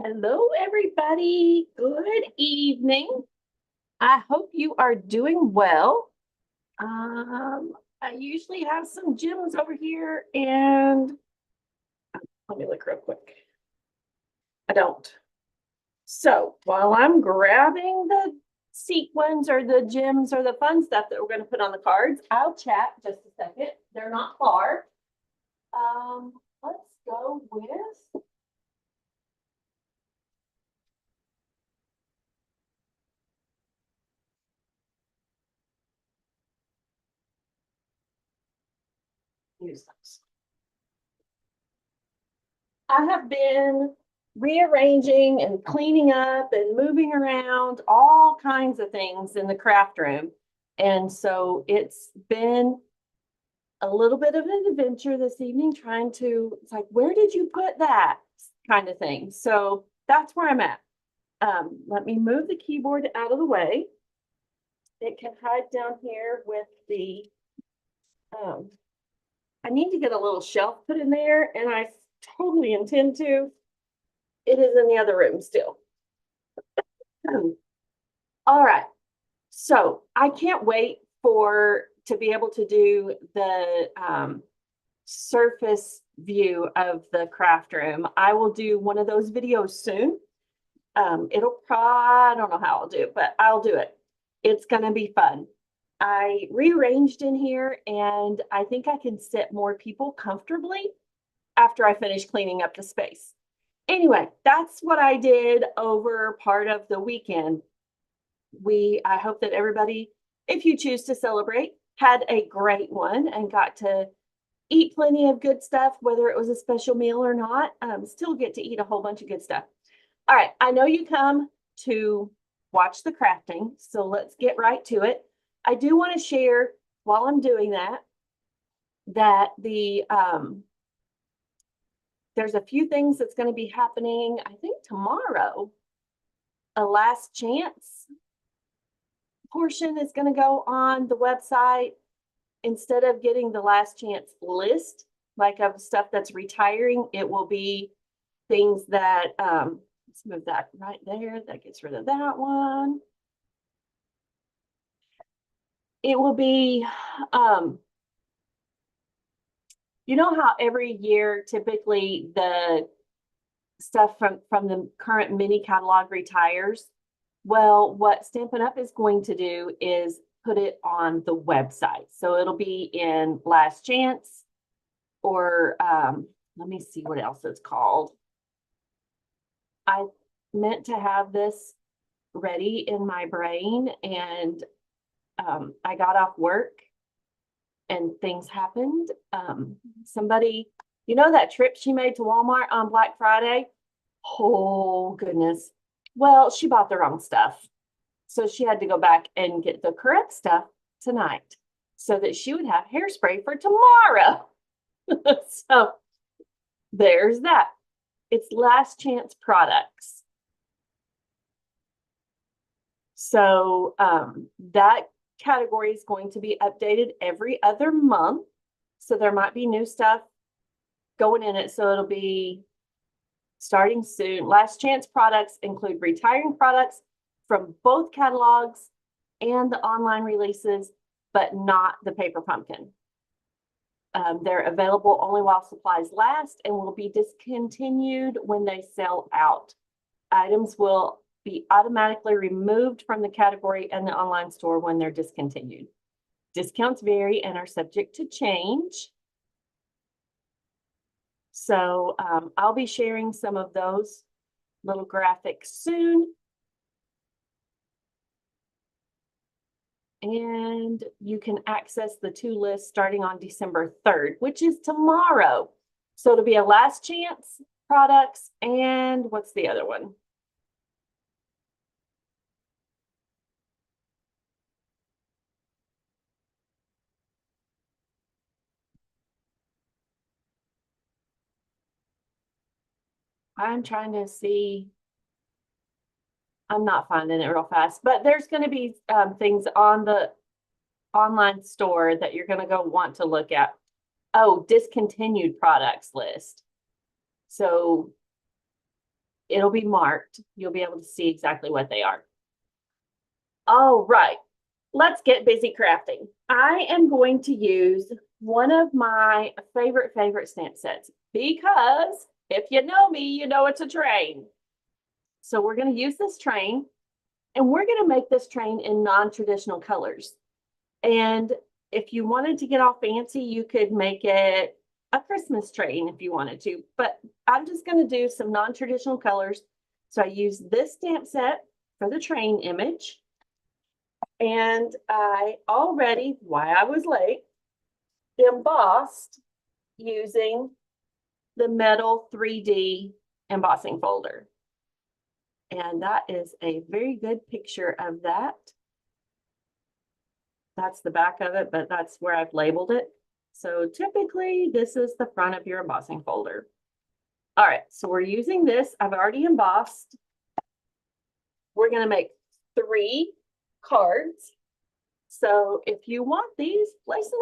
Hello, everybody. Good evening. I hope you are doing well. I usually have some gems over here, and let me look real quick. I don't. So while I'm grabbing the sequins or the gems or the fun stuff that we're going to put on the cards, I'll chat just a second. They're not far. Let's go with use those. I have been rearranging and cleaning up and moving around all kinds of things in the craft room. And so it's been a little bit of an adventure this evening trying to, it's like, where did you put that kind of thing? So that's where I'm at. Let me move the keyboard out of the way. It can hide down here with the, I need to get a little shelf put in there, and I totally intend to. It is in the other room still. All right. So I can't wait to be able to do the surface view of the craft room. I will do one of those videos soon. I don't know how I'll do it, but I'll do it. It's going to be fun. I rearranged in here, and I think I can sit more people comfortably after I finish cleaning up the space. Anyway, that's what I did over part of the weekend. I hope that everybody, if you choose to celebrate, had a great one and got to eat plenty of good stuff, whether it was a special meal or not. Still get to eat a whole bunch of good stuff. All right, I know you come to watch the crafting, so let's get right to it. I do want to share while I'm doing that there's a few things that's going to be happening, I think tomorrow. A last chance portion is going to go on the website. Instead of getting the last chance list, like of stuff that's retiring, it will be things that, let's move that right there. That gets rid of that one. It will be, you know how every year, typically the stuff from the current mini catalog retires? Well, what Stampin' Up is going to do is put it on the website. So it'll be in Last Chance, or let me see what else it's called. I meant to have this ready in my brain, and I got off work and things happened. Somebody, you know, that trip she made to Walmart on Black Friday? Oh, goodness. Well, she bought the wrong stuff. So she had to go back and get the correct stuff tonight so that she would have hairspray for tomorrow. So there's that. It's last chance products. So that category is going to be updated every other month. So there might be new stuff going in it. So it'll be starting soon. Last chance products include retiring products from both catalogs and the online releases, but not the paper pumpkin. They're available only while supplies last and will be discontinued when they sell out. Items will be automatically removed from the category and the online store when they're discontinued. Discounts vary and are subject to change. So I'll be sharing some of those little graphics soon. And you can access the two lists starting on December 3rd, which is tomorrow. So it'll be a last chance products, and what's the other one? I'm trying to see. I'm not finding it real fast, but there's going to be things on the online store that you're going to go want to look at. Oh, discontinued products list. So It'll be marked. You'll be able to see exactly what they are. All right, let's get busy crafting. I am going to use one of my favorite stamp sets because if you know me, you know it's a train. So we're going to use this train and we're going to make this train in non-traditional colors. And if you wanted to get all fancy, you could make it a Christmas train if you wanted to, but I'm just going to do some non-traditional colors. So I use this stamp set for the train image. And I already, while I was late, embossed using the metal 3D embossing folder. And that is a very good picture of that. That's the back of it, but that's where I've labeled it. So typically this is the front of your embossing folder. All right, so we're using this. I've already embossed. We're going to make 3 cards. So if you want these, place an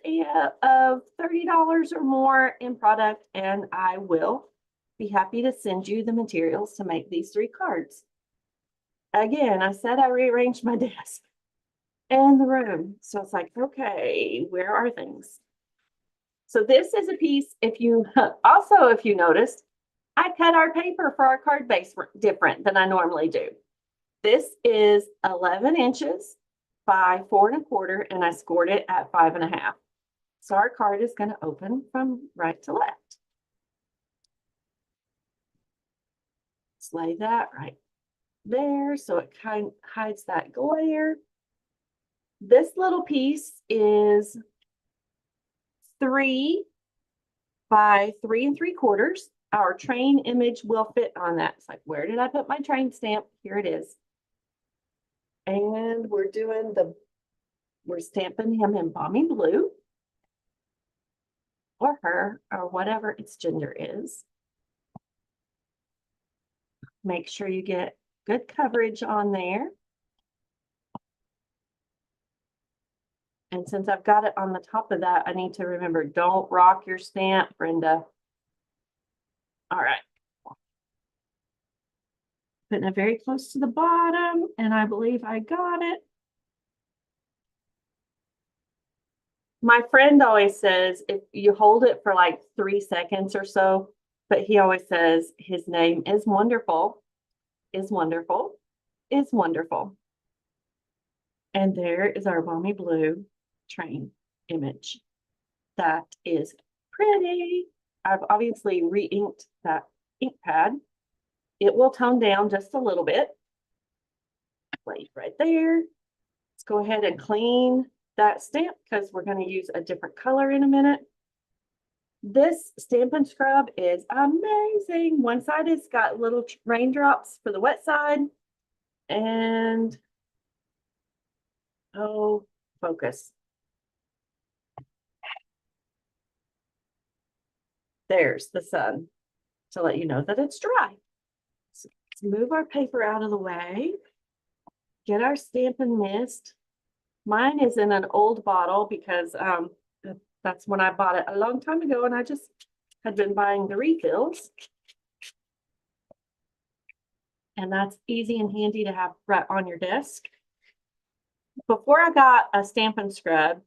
order of $30 or more in product, and I will be happy to send you the materials to make these 3 cards. Again, I said I rearranged my desk and the room. So it's like, okay, where are things? So this is a piece, if you noticed, I cut our paper for our card base different than I normally do. This is 11 inches by 4 1/4, and I scored it at 5 1/2. So our card is going to open from right to left. Let's lay that right there so it kind of hides that glare. This little piece is 3 by 3 3/4. Our train image will fit on that. It's like, where did I put my train stamp? Here it is. And we're stamping him in balmy blue, or her, or whatever its gender is. Make sure you get good coverage on there. And since I've got it on the top of that, I need to remember, don't rock your stamp, Brenda. All right. Putting it very close to the bottom, and I believe I got it. My friend always says if you hold it for like 3 seconds or so, but he always says his name is wonderful, is wonderful, is wonderful. And there is our balmy blue train image. That is pretty. I've obviously re-inked that ink pad. It will tone down just a little bit. Wait right there. Let's go ahead and clean that stamp because we're going to use a different color in a minute. This Stampin' Scrub is amazing. One side has got little raindrops for the wet side. And, oh, focus. There's the sun to let you know that it's dry. So let's move our paper out of the way. Get our Stampin' Mist. Mine is in an old bottle because that's when I bought it a long time ago, and I just had been buying the refills. And that's easy and handy to have right on your desk. Before I got a Stampin' Scrub,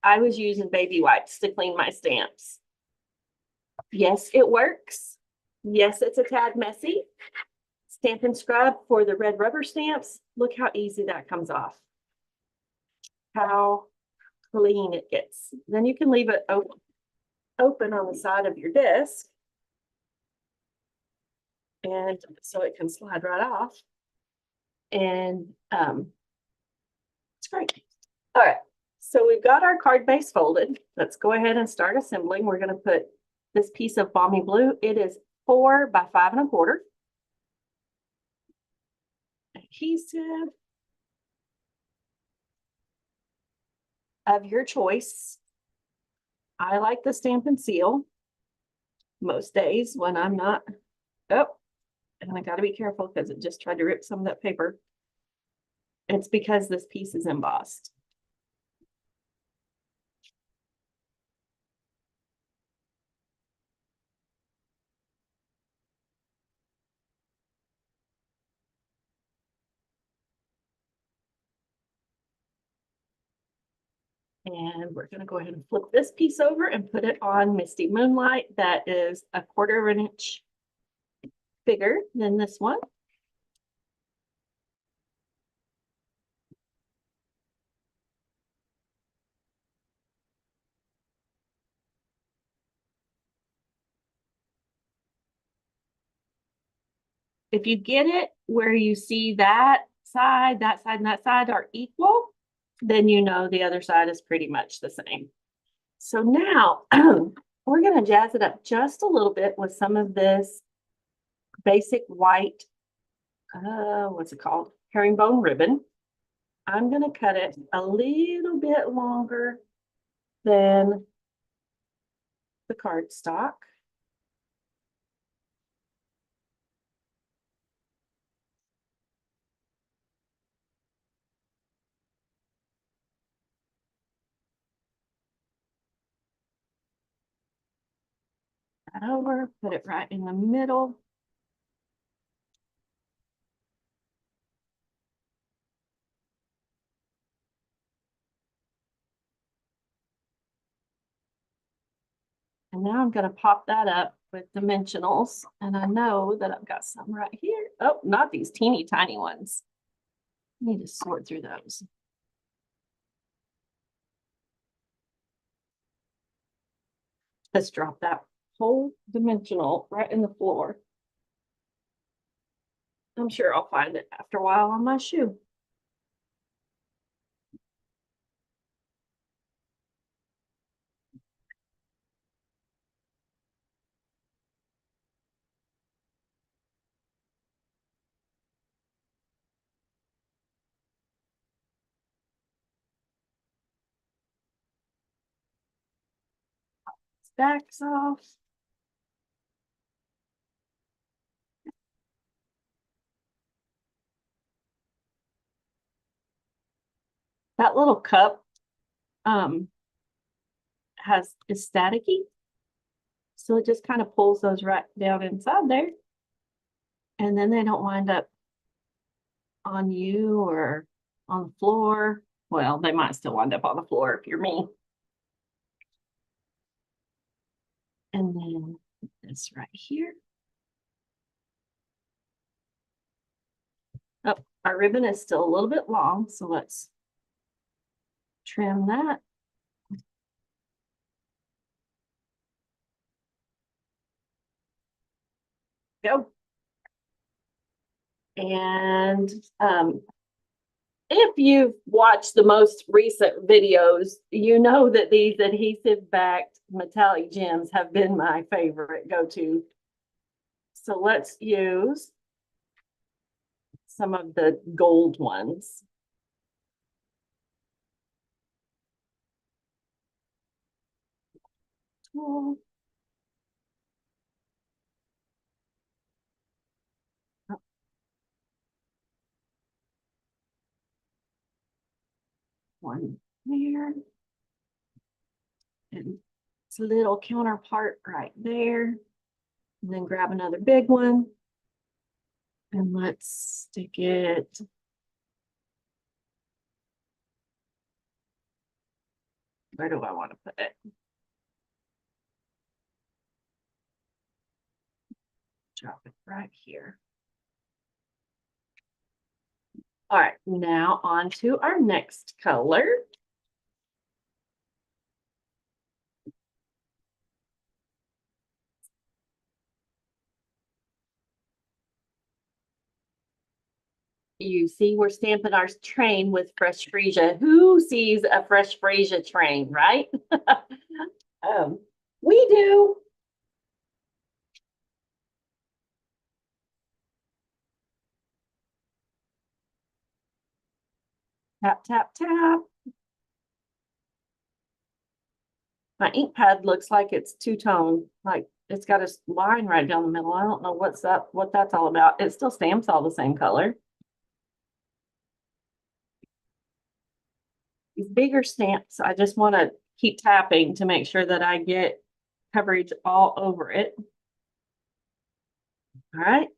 I was using baby wipes to clean my stamps. Yes, it works. Yes, it's a tad messy. Stampin' Scrub for the red rubber stamps. Look how easy that comes off. How clean it gets. Then you can leave it open on the side of your desk. And so it can slide right off. And it's great. All right. So we've got our card base folded. Let's go ahead and start assembling. We're going to put this piece of balmy blue. It is 4 by 5 1/4. Adhesive of your choice. I like the Stampin' Seal most days when I'm not. Oh, and I got to be careful because it just tried to rip some of that paper. It's because this piece is embossed. And we're gonna go ahead and flip this piece over and put it on Misty Moonlight. That is 1/4 of an inch bigger than this one. If you get it where you see that side, and that side are equal, then you know the other side is pretty much the same. So now we're going to jazz it up just a little bit with some of this basic white, what's it called? Herringbone ribbon. I'm going to cut it a little bit longer than the cardstock. That over, put it right in the middle. And now I'm going to pop that up with dimensionals. And I know that I've got some right here. Oh, not these teeny tiny ones. I need to sort through those. Let's drop that whole dimensional right in the floor. I'm sure I'll find it after a while on my shoe. Backs off. That little cup is staticky. So it just kind of pulls those right down inside there. And then they don't wind up on you or on the floor. Well, they might still wind up on the floor if you're me. And then this right here. Oh, our ribbon is still a little bit long, so let's trim that. Go. And if you've watched the most recent videos, you know that these adhesive backed metallic gems have been my favorite go-to. So let's use some of the gold ones. Oh. One there. And it's a little counterpart right there. And then grab another big one. And let's stick it. Where do I want to put it? Drop it right here. All right, now on to our next color. You see, we're stamping our train with fresh freesia. Who sees a fresh freesia train, right? We do. Tap, tap, tap. My ink pad looks like it's two-tone, like it's got a line right down the middle. I don't know what that's all about. It still stamps all the same color. These bigger stamps, I just want to keep tapping to make sure that I get coverage all over it. All right.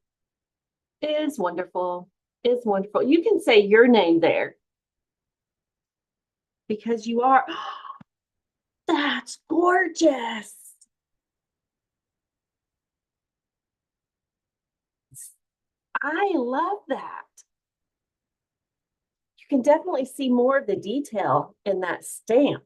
Is wonderful. Is wonderful. You can say your name there. because you are, that's gorgeous. I love that. You can definitely see more of the detail in that stamp.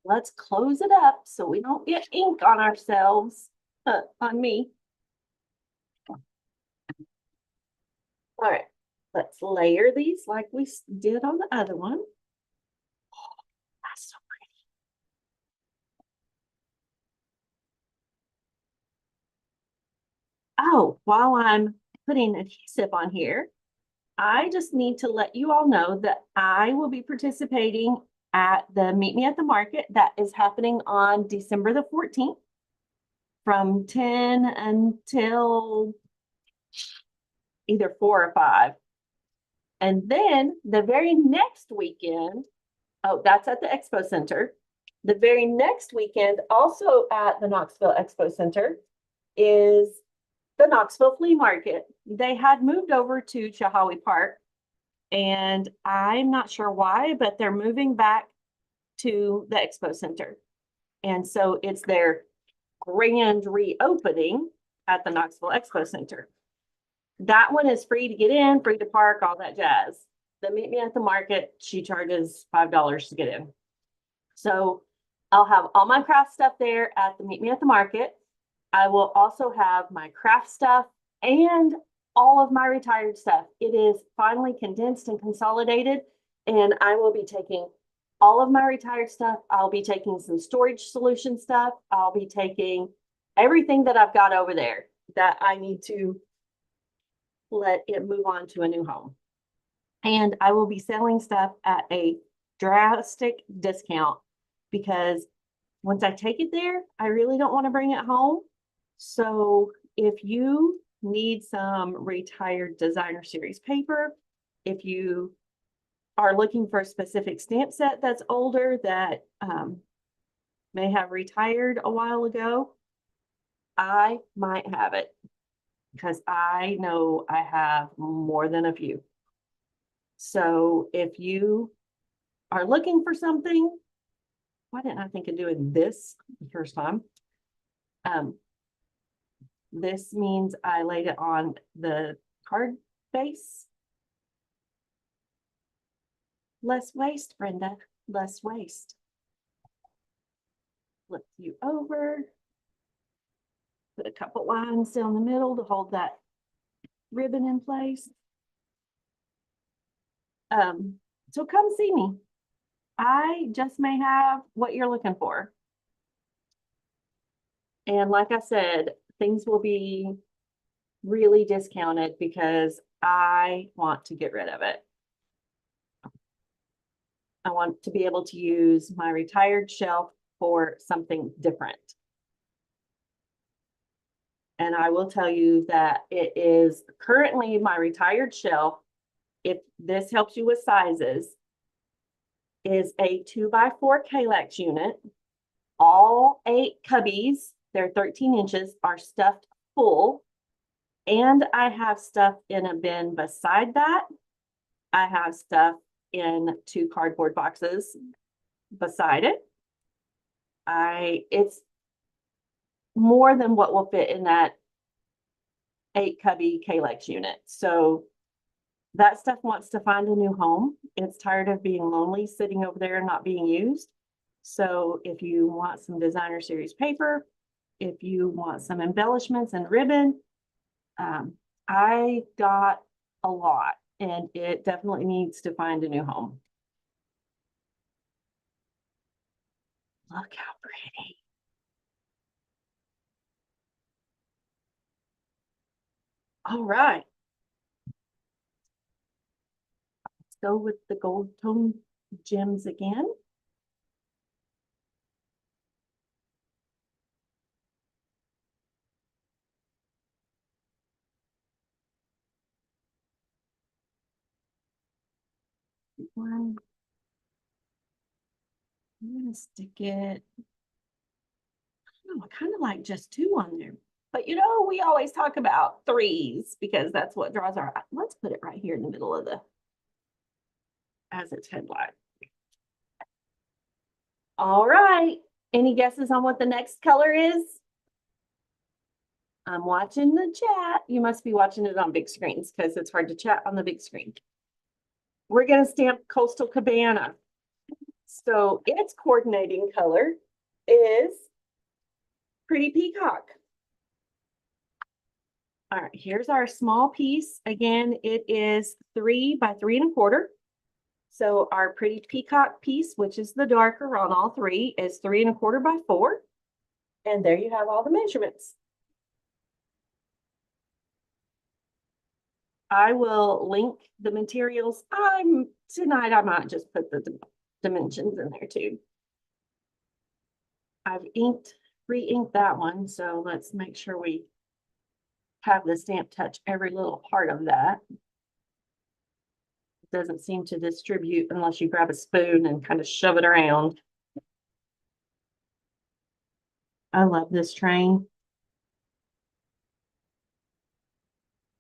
Let's close it up so we don't get ink on ourselves, on me. All right, let's layer these like we did on the other one. Oh, that's so pretty. Oh, while I'm putting adhesive on here, I just need to let you all know that I will be participating at the Meet Me at the Market that is happening on December the 14th from 10 until either 4 or 5. And then the very next weekend, oh, that's at the Expo Center. The very next weekend, also at the Knoxville Expo Center, is the Knoxville Flea Market. They had moved over to Chahawi Park, and I'm not sure why, but they're moving back to the Expo Center. And so it's their grand reopening at the Knoxville Expo Center. That one is free to get in, free to park, all that jazz. The Meet Me at the Market, she charges $5 to get in. So I'll have all my craft stuff there at the Meet Me at the Market. I will also have my craft stuff and all of my retired stuff. It is finally condensed and consolidated, and I will be taking all of my retired stuff. I'll be taking some storage solution stuff. I'll be taking everything that I've got over there that I need to let it move on to a new home. And I will be selling stuff at a drastic discount because once I take it there, I really don't want to bring it home. So if you need some retired designer series paper, if you are looking for a specific stamp set that's older that may have retired a while ago, I might have it because I know I have more than a few. So if you are looking for something, why didn't I think of doing this the first time? This means I laid it on the card base. Less waste, Brenda, less waste. Flip you over. Put a couple lines down the middle to hold that ribbon in place. So come see me. I just may have what you're looking for. And like I said, things will be really discounted because I want to get rid of it. I want to be able to use my retired shelf for something different. And I will tell you that it is currently my retired shelf, if this helps you with sizes, is a 2x4 Kallax unit. All 8 cubbies, they're 13 inches, are stuffed full. And I have stuff in a bin beside that. I have stuff in 2 cardboard boxes beside it. It's more than what will fit in that 8 cubby Kallax unit. So that stuff wants to find a new home. It's tired of being lonely sitting over there and not being used. So if you want some designer series paper, if you want some embellishments and ribbon, I got a lot and it definitely needs to find a new home. Look how pretty. All right. Let's go with the gold tone gems again. One. I'm gonna stick it. I kind of like just 2 on there. But you know, we always talk about threes because that's what draws our eye. Let's put it right here in the middle of the, as its headline. All right. Any guesses on what the next color is? I'm watching the chat. You must be watching it on big screens because it's hard to chat on the big screen. We're going to stamp Coastal Cabana. So its coordinating color is Pretty Peacock. All right, here's our small piece. Again, it is 3 by 3 1/4. So our Pretty Peacock piece, which is the darker on all three, is 3 1/4 by 4. And there you have all the measurements. I will link the materials. Tonight I might just put the dimensions in there too. I've re-inked that one, so let's make sure we have the stamp touch every little part of that. It doesn't seem to distribute unless you grab a spoon and kind of shove it around. I love this train.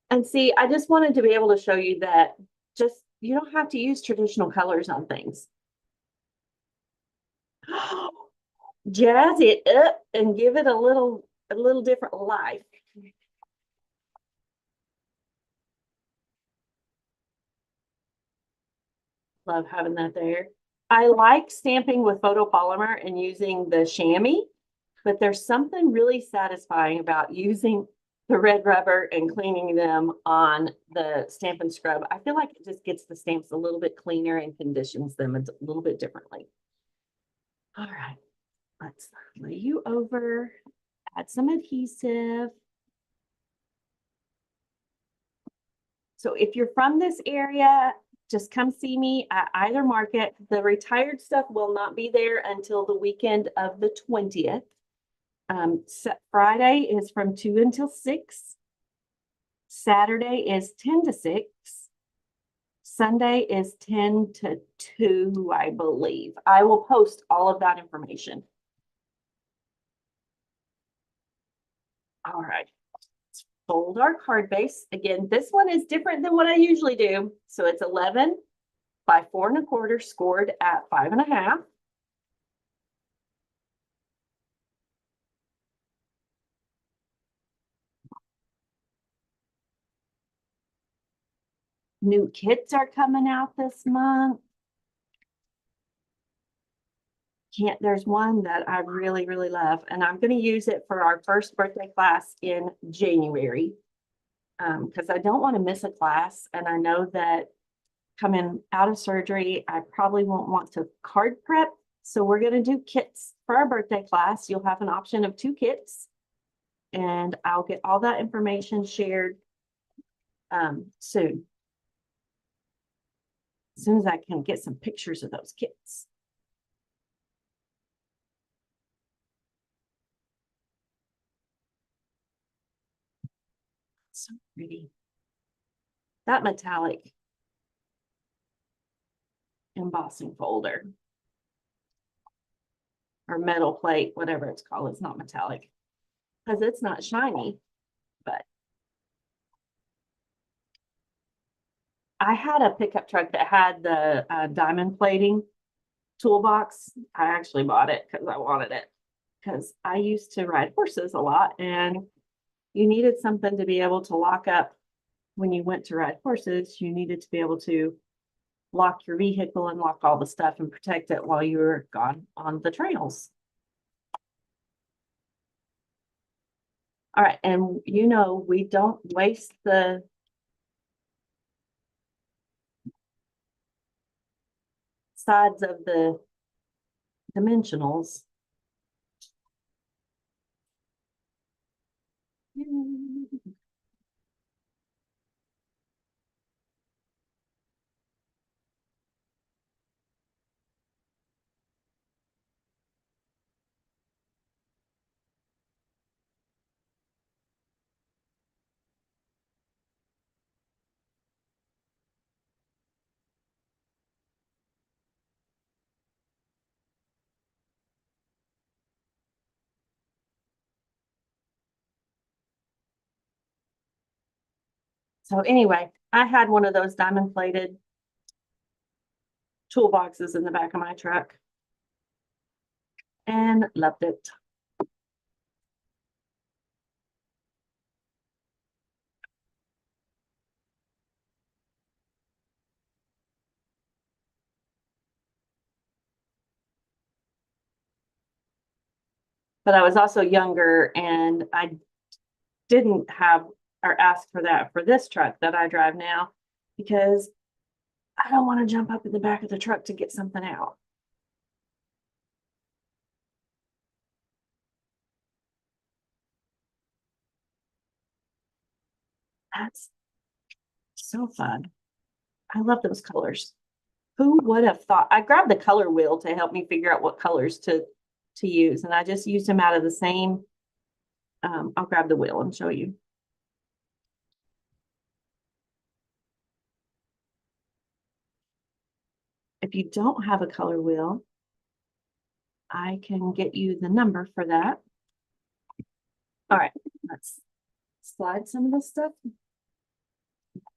And see, I just wanted to be able to show you that you don't have to use traditional colors on things. Jazz it up and give it a little different life. Love having that there. I like stamping with photopolymer and using the chamois, but there's something really satisfying about using the red rubber and cleaning them on the Stampin' Scrub. I feel like it just gets the stamps a little bit cleaner and conditions them a little bit differently. All right, let's lay you over, add some adhesive. So if you're from this area, just come see me at either market. The retired stuff will not be there until the weekend of the 20th. Friday is from 2 until 6. Saturday is 10 to 6. Sunday is 10 to 2, I believe. I will post all of that information. All right. Let's fold our card base. Again, this one is different than what I usually do. So it's 11 by 4 1/4 scored at 5 1/2. New kits are coming out this month. There's one that I really, really love, and I'm going to use it for our first birthday class in January because I don't want to miss a class. And I know that coming out of surgery, I probably won't want to card prep. So we're going to do kits for our birthday class. You'll have an option of 2 kits, and I'll get all that information shared soon. As soon as I can get some pictures of those kits. So pretty. That metallic embossing folder or metal plate, whatever it's called. It's not metallic because it's not shiny, but I had a pickup truck that had the diamond plating toolbox. I actually bought it because I wanted it because I used to ride horses a lot and you needed something to be able to lock up when you went to ride horses. You needed to be able to lock your vehicle and lock all the stuff and protect it while you were gone on the trails. All right, and you know, we don't waste the sides of the dimensionals. So anyway, I had one of those diamond plated toolboxes in the back of my truck and loved it. But I was also younger and I didn't have or ask for that for this truck that I drive now because I don't want to jump up in the back of the truck to get something out. That's so fun. I love those colors. Who would have thought? I grabbed the color wheel to help me figure out what colors to use, and I just used them out of the same. I'll grab the wheel and show you. If you don't have a color wheel, I can get you the number for that. All right, let's slide some of this stuff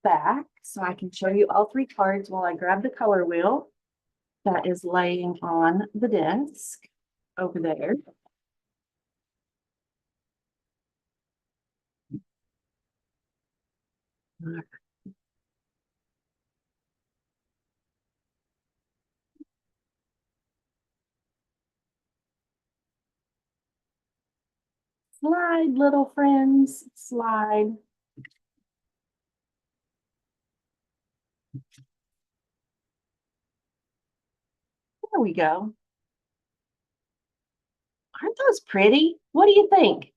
back so I can show you all three cards while I grab the color wheel that is laying on the desk over there. Slide, little friends, slide. There we go. Aren't those pretty? What do you think?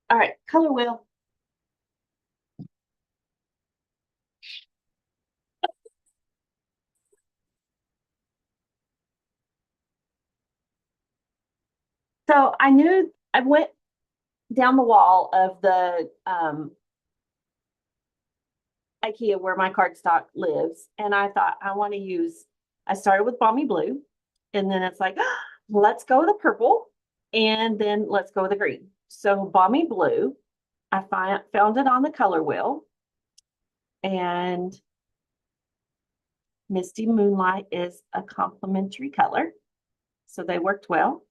All right, color wheel. So I knew I went down the wall of the IKEA where my cardstock lives, and I thought I want to use. I started with Balmy Blue, and then it's like, let's go with the purple, and then let's go with the green. So Balmy Blue, I found it on the color wheel, and Misty Moonlight is a complementary color, so they worked well.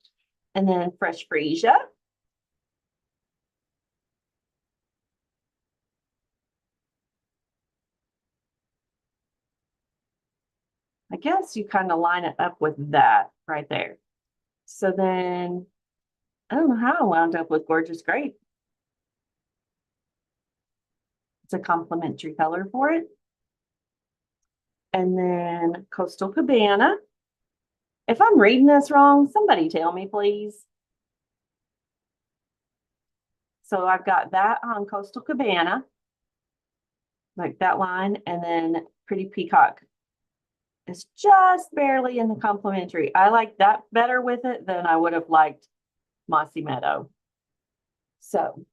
And then Fresh Freesia. I guess you kind of line it up with that right there. So then I don't know how I wound up with Gorgeous Grape. It's a complementary color for it. And then Coastal Cabana. If I'm reading this wrong, somebody tell me, please. So I've got that on Coastal Cabana, like that line, and then Pretty Peacock. It's just barely in the complementary. I like that better with it than I would have liked Mossy Meadow. So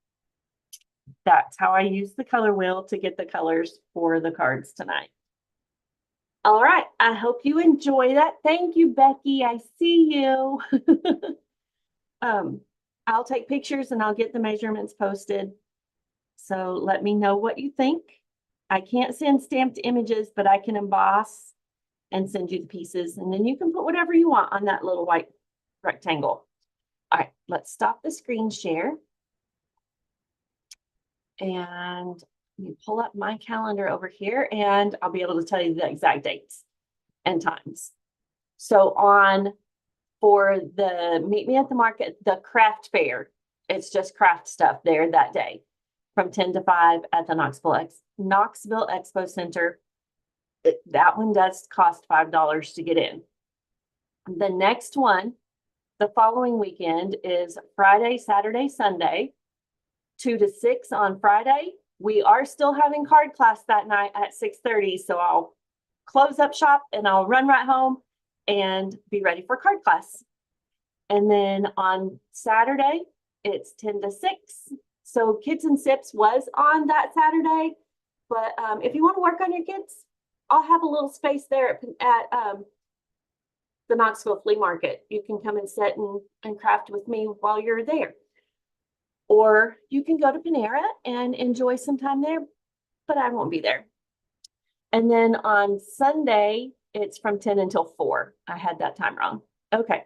that's how I use the color wheel to get the colors for the cards tonight. All right, I hope you enjoy that. Thank you, Becky. I see you. I'll take pictures and I'll get the measurements posted. So let me know what you think. I can't send stamped images, but I can emboss and send you the pieces. And then you can put whatever you want on that little white rectangle. All right, let's stop the screen share. And you pull up my calendar over here and I'll be able to tell you the exact dates and times. So for the Meet Me at the Market, the craft fair, it's just craft stuff there that day from 10 to 5 at the Knoxville Expo Center. That one does cost $5 to get in. The next one, the following weekend, is Friday, Saturday, Sunday, 2 to 6 on Friday. We are still having card class that night at 6:30, so I'll close up shop and I'll run right home and be ready for card class. And then on Saturday, it's 10 to 6. So Kids and Sips was on that Saturday, but if you want to work on your kids, I'll have a little space there at the Knoxville Flea Market. You can come and sit and craft with me while you're there. Or you can go to Panera and enjoy some time there but I won't be there. And then on Sunday, it's from 10 until 4. I had that time wrong. Okay.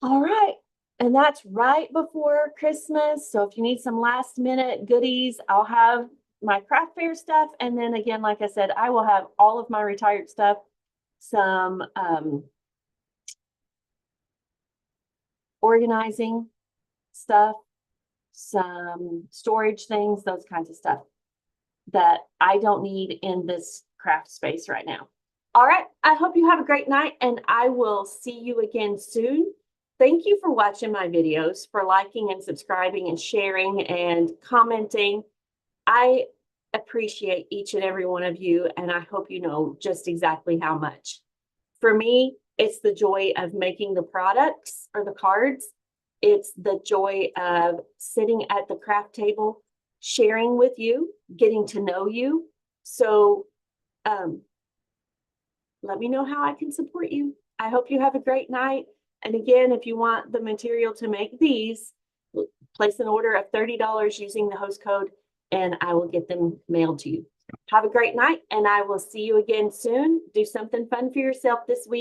All right. And that's right before Christmas. So if you need some last minute goodies, I'll have my craft fair stuff. And then again, like I said, I will have all of my retired stuff, some organizing stuff, some storage things, those kinds of stuff that I don't need in this craft space right now. All right, I hope you have a great night and I will see you again soon. Thank you for watching my videos, for liking and subscribing and sharing and commenting. I appreciate each and every one of you, and I hope you know just exactly how much. For me, it's the joy of making the products or the cards. It's the joy of sitting at the craft table, sharing with you, getting to know you. So let me know how I can support you. I hope you have a great night. And again, if you want the material to make these, place an order of $30 using the host code, and I will get them mailed to you. Have a great night, and I will see you again soon. Do something fun for yourself this week.